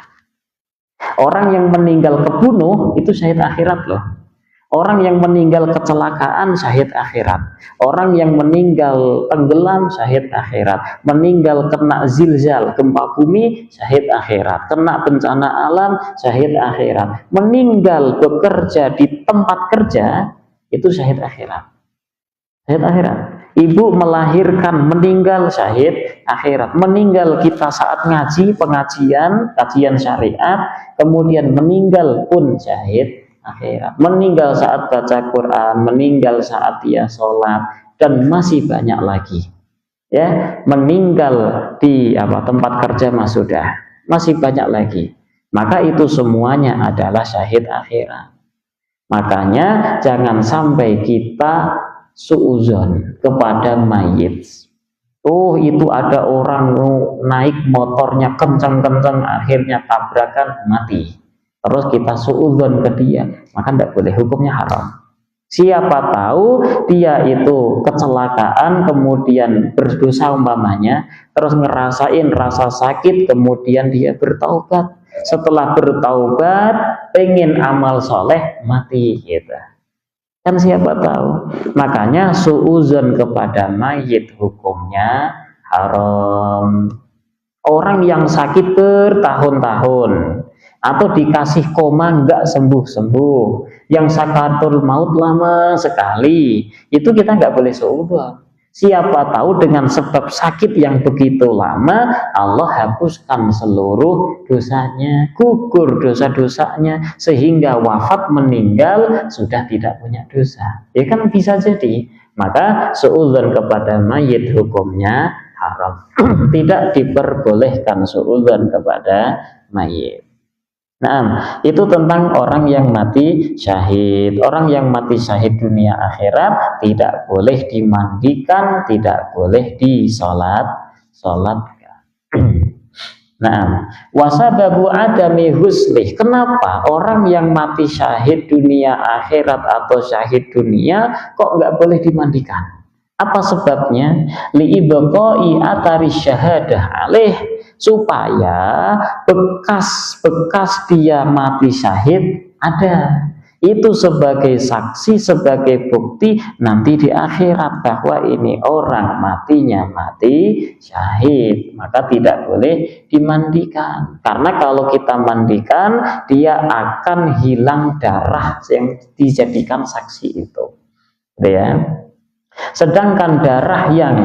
Orang yang meninggal kebunuh itu syahid akhirat loh. Orang yang meninggal kecelakaan syahid akhirat. Orang yang meninggal tenggelam syahid akhirat. Meninggal kena zilzal, gempa bumi, syahid akhirat. Kena bencana alam, syahid akhirat. Meninggal bekerja di tempat kerja, itu syahid akhirat. Syahid akhirat. Ibu melahirkan, meninggal, syahid akhirat. Meninggal kita saat ngaji, pengajian, kajian syariat, kemudian meninggal pun syahid akhirat. Meninggal saat baca Quran, meninggal saat dia sholat, dan masih banyak lagi. Ya, meninggal di tempat kerja sudah, masih banyak lagi. Maka itu semuanya adalah syahid akhirat. Makanya jangan sampai kita suuzon kepada mayit. Oh, itu ada orang naik motornya kencang-kencang, akhirnya tabrakan, mati. Terus kita suudzon ke dia, maka tidak boleh, hukumnya haram. Siapa tahu dia itu kecelakaan, kemudian berdosa umpamanya, terus ngerasain rasa sakit, kemudian dia bertaubat. Setelah bertaubat, pengen amal soleh, mati gitu. Kan siapa tahu. Makanya suudzon kepada mayit hukumnya haram. Orang yang sakit bertahun-tahun, atau dikasih koma nggak sembuh-sembuh, yang sakaratul maut lama sekali, itu kita nggak boleh suudzon. Siapa tahu dengan sebab sakit yang begitu lama, Allah hapuskan seluruh dosanya, gugur dosa-dosanya, sehingga wafat meninggal sudah tidak punya dosa. Ya kan bisa jadi. Maka suudzon kepada mayit hukumnya haram. Tidak diperbolehkan suudzon kepada mayit. Nah, itu tentang orang yang mati syahid. Orang yang mati syahid dunia akhirat tidak boleh dimandikan, tidak boleh disolatkan. Nah, wasababu adami huslih. Kenapa orang yang mati syahid dunia akhirat atau syahid dunia kok nggak boleh dimandikan? Apa sebabnya? Li'ibqai atari syahadah alaih, supaya bekas-bekas dia mati syahid ada. Itu sebagai saksi, sebagai bukti nanti di akhirat bahwa ini orang matinya mati syahid. Maka tidak boleh dimandikan. Karena kalau kita mandikan, dia akan hilang darah yang dijadikan saksi itu. Ya. Sedangkan darah yang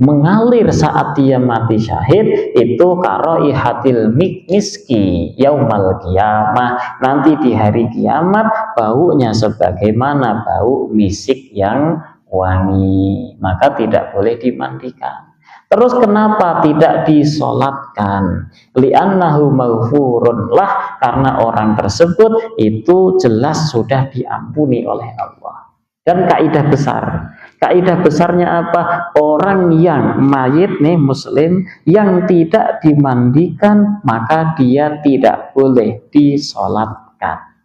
mengalir saat dia mati syahid itu karaihatil miski yaumal qiyamah, nanti di hari kiamat baunya sebagaimana bau misik yang wangi, maka tidak boleh dimandikan. Terus kenapa tidak disolatkan? Li'annahu maghfurun lah, karena orang tersebut itu jelas sudah diampuni oleh Allah. Dan kaidah besarnya apa? Orang yang mayit nih muslim yang tidak dimandikan, maka dia tidak boleh disolatkan.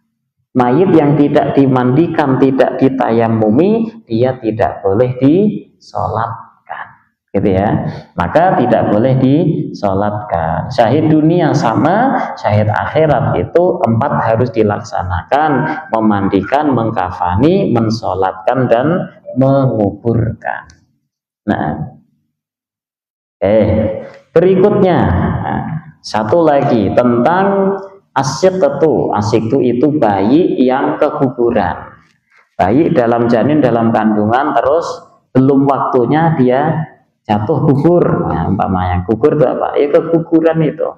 Mayit yang tidak dimandikan, tidak ditayamumi, dia tidak boleh disolatkan. gitu ya. Maka tidak boleh disolatkan. Syahid dunia sama syahid akhirat itu 4 harus dilaksanakan: memandikan, mengkafani, mensolatkan, dan menguburkan. Nah, berikutnya, satu lagi tentang asyiktu. Asyiktu itu bayi yang kekuburan. Bayi dalam janin, dalam kandungan, terus belum waktunya dia jatuh gugur. Nah, umpamanya gugur itu apa? Ya keguguran itu.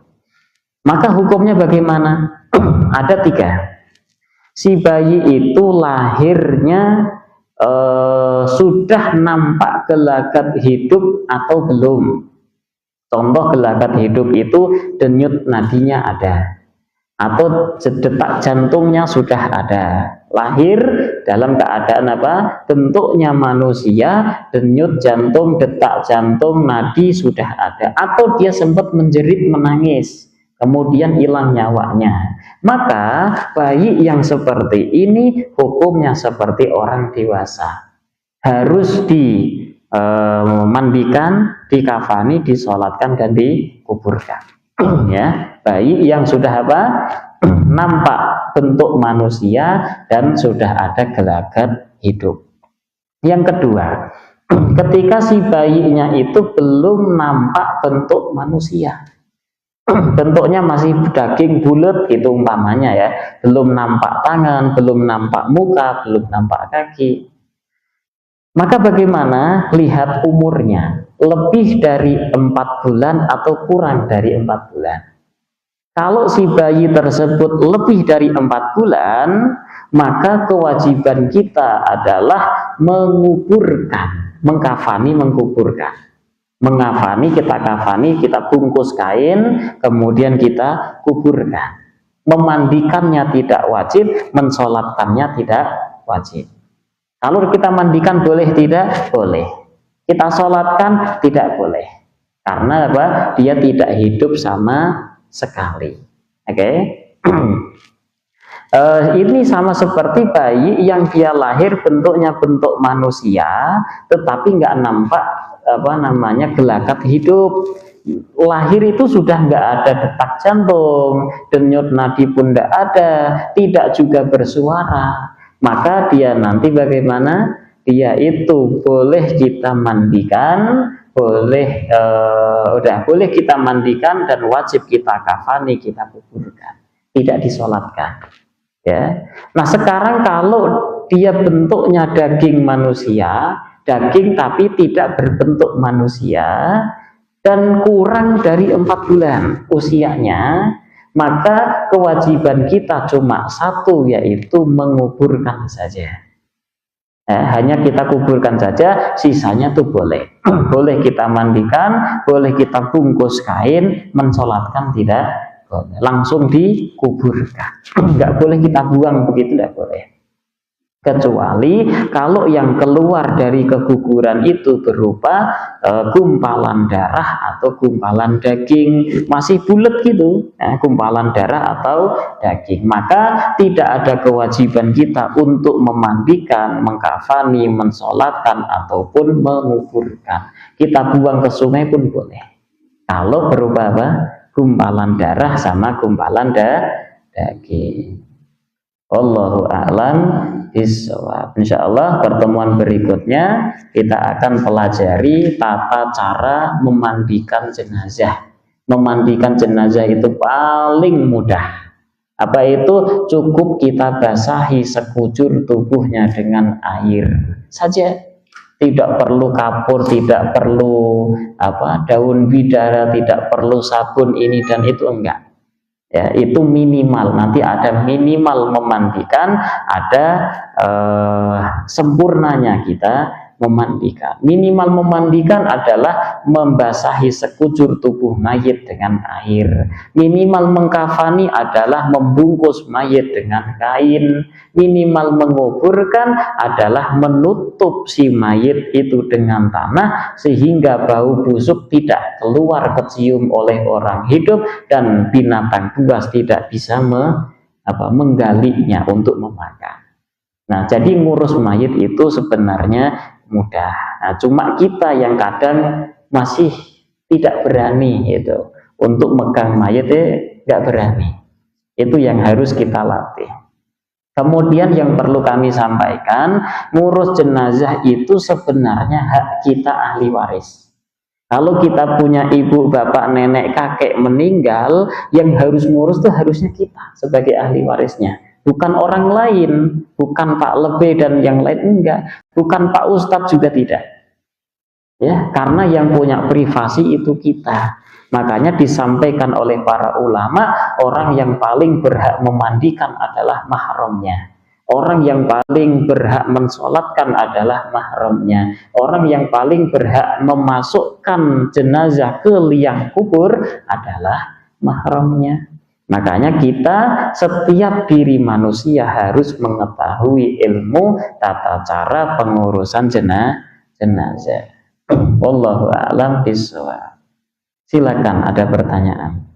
Maka hukumnya bagaimana? Ada 3. Si bayi itu lahirnya sudah nampak gelagat hidup atau belum. Contoh gelagat hidup itu denyut nadinya ada, atau detak jantungnya sudah ada. Lahir dalam keadaan apa? Bentuknya manusia, denyut jantung, detak jantung, nadi sudah ada, atau dia sempat menjerit, menangis, kemudian hilang nyawanya. Maka bayi yang seperti ini hukumnya seperti orang dewasa, harus dimandikan, dikafani, disolatkan, dan dikuburkan. Ya, bayi yang sudah apa? Nampak bentuk manusia dan sudah ada gelagat hidup. Yang kedua, ketika si bayinya itu belum nampak bentuk manusia, bentuknya masih daging bulat gitu umpamanya ya, belum nampak tangan, belum nampak muka, belum nampak kaki, maka bagaimana? Lihat umurnya, lebih dari 4 bulan atau kurang dari 4 bulan. Kalau si bayi tersebut lebih dari 4 bulan, maka kewajiban kita adalah menguburkan, mengkafani, menguburkan. Mengkafani, kita kafani, kita bungkus kain, kemudian kita kuburkan. Memandikannya tidak wajib, mensolatkannya tidak wajib. Kalau kita mandikan boleh tidak? Boleh. Kita solatkan tidak boleh. Karena apa? Dia tidak hidup sama sekali. Oke. Ini sama seperti bayi yang dia lahir bentuknya bentuk manusia, tetapi nggak nampak gelagat hidup. Lahir itu sudah nggak ada detak jantung, denyut nadi pun nggak ada, tidak juga bersuara. Maka dia nanti bagaimana? Dia itu boleh kita mandikan, boleh boleh kita mandikan, dan wajib kita kafani, kita kuburkan, tidak disolatkan. Ya. Nah sekarang kalau dia bentuknya daging manusia, daging tapi tidak berbentuk manusia, dan kurang dari 4 bulan usianya, maka kewajiban kita cuma 1, yaitu menguburkan saja. Hanya kita kuburkan saja, sisanya tuh boleh. Boleh kita mandikan, boleh kita bungkus kain, mensolatkan tidak boleh. Langsung dikuburkan. Nggak boleh kita buang begitu, nggak boleh. Kecuali kalau yang keluar dari keguguran itu berupa gumpalan darah atau gumpalan daging, masih bulat gitu, gumpalan darah atau daging, maka tidak ada kewajiban kita untuk memandikan, mengkafani, mensolatkan, ataupun menguburkan. Kita buang ke sungai pun boleh. Kalau berupa apa? Gumpalan darah sama gumpalan daging. Wallahu a'lam bishawab. Insyaallah pertemuan berikutnya kita akan pelajari tata cara memandikan jenazah. Memandikan jenazah itu paling mudah. Apa itu? Cukup kita basahi sekujur tubuhnya dengan air saja. Tidak perlu kapur, tidak perlu daun bidara, tidak perlu sabun ini dan itu, enggak. Ya, itu minimal. Nanti ada minimal memandikan, ada sempurnanya kita memandikan. Minimal memandikan adalah membasahi sekujur tubuh mayit dengan air. Minimal mengkafani adalah membungkus mayit dengan kain. Minimal menguburkan adalah menutup si mayit itu dengan tanah sehingga bau busuk tidak keluar kecium oleh orang hidup dan binatang buas tidak bisa menggalinya untuk memakan. Nah, jadi ngurus mayit itu sebenarnya mudah. Nah, cuma kita yang kadang masih tidak berani itu untuk megang mayat, nggak berani. Itu yang harus kita latih. Kemudian yang perlu kami sampaikan, ngurus jenazah itu sebenarnya hak kita ahli waris. Kalau kita punya ibu, bapak, nenek, kakek meninggal, yang harus ngurus itu harusnya kita sebagai ahli warisnya. Bukan orang lain, bukan Pak Lebe dan yang lain, enggak. Bukan Pak Ustadz juga tidak. Ya, karena yang punya privasi itu kita. Makanya disampaikan oleh para ulama, orang yang paling berhak memandikan adalah mahramnya. Orang yang paling berhak mensolatkan adalah mahramnya. Orang yang paling berhak memasukkan jenazah ke liang kubur adalah mahramnya. Makanya kita, setiap diri manusia harus mengetahui ilmu tata cara pengurusan jenazah. Wallahu a'lam bishawab. Silakan, ada pertanyaan.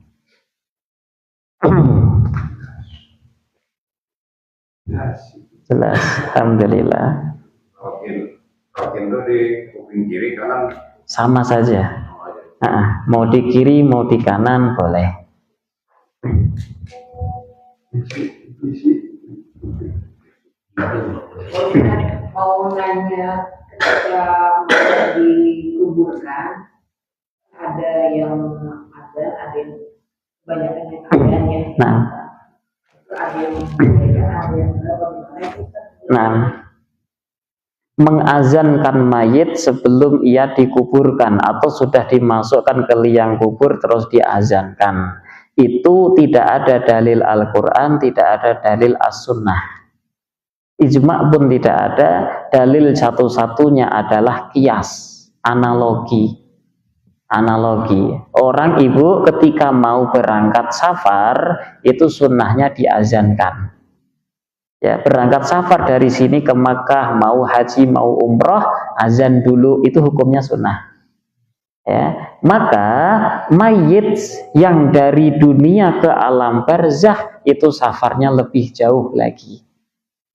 Jelas, alhamdulillah. Rokin itu di kuping kiri kanan sama saja. Mau di kiri mau di kanan boleh. Mau nanya, ketika dikuburkan ada yang banyak yang adanya. Mengazankan mayit sebelum ia dikuburkan atau sudah dimasukkan ke liang kubur terus diazankan, itu tidak ada dalil Al-Quran, tidak ada dalil As-Sunnah, ijma' pun tidak ada. Dalil satu-satunya adalah kias, analogi. Orang ibu ketika mau berangkat safar itu sunnahnya diazankan. Ya, berangkat safar dari sini ke Makkah, mau haji mau umroh, azan dulu, itu hukumnya sunnah. Ya, maka mayit yang dari dunia ke alam barzakh itu safarnya lebih jauh lagi.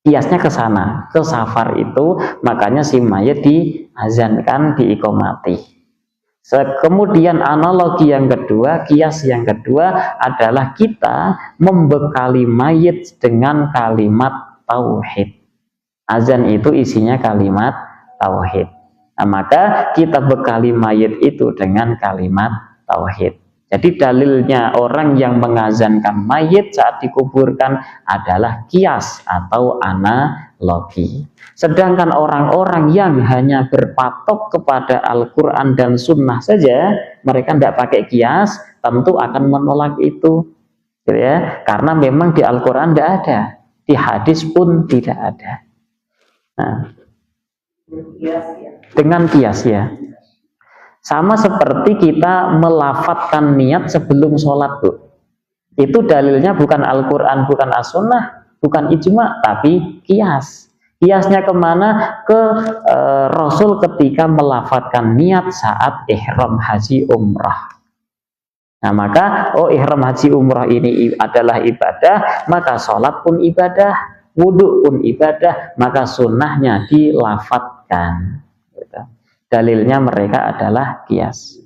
Kiasnya ke sana, ke safar itu, makanya si mayit diazankan, diiqomati. Kemudian analogi yang kedua, kias yang kedua adalah kita membekali mayit dengan kalimat tauhid. Azan itu isinya kalimat tauhid. Nah, maka kita bekali mayit itu dengan kalimat tauhid. Jadi dalilnya orang yang mengazankan mayit saat dikuburkan adalah kias atau analogi. Sedangkan orang-orang yang hanya berpatok kepada Al-Quran dan Sunnah saja, mereka tidak pakai kias, tentu akan menolak itu, gitu ya. Karena memang di Al-Quran tidak ada, di hadis pun tidak ada. Nah, dengan kias ya. Sama seperti kita melafatkan niat sebelum sholat, Bu. Itu dalilnya bukan Al-Quran, bukan As-Sunnah, bukan ijma, tapi kias. Kiasnya kemana? Ke Rasul ketika melafatkan niat saat ihram haji umrah. Nah, maka ihram haji umrah ini adalah ibadah, maka sholat pun ibadah, wudhu pun ibadah, maka sunnahnya dilafatkan. Dalilnya mereka adalah kias.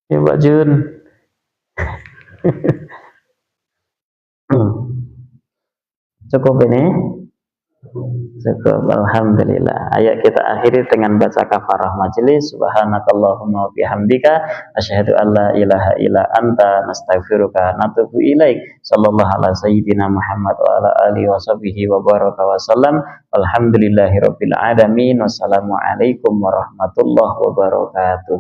Ya Mbak Jun. Cukup ini? Cukup, alhamdulillah. Ayo kita akhiri dengan baca kafarah majelis. Subhanakallahumma wa bihamdika asyhadu an la ilaha illa anta nastaghfiruka natubu ilaik. Sallallahu ala sayyidina Muhammad wa ala alihi wa sahbihi wa baraka wa sallam. Alhamdulillahi rabbil alamin. Wassalamualaikum warahmatullahi wabarakatuh.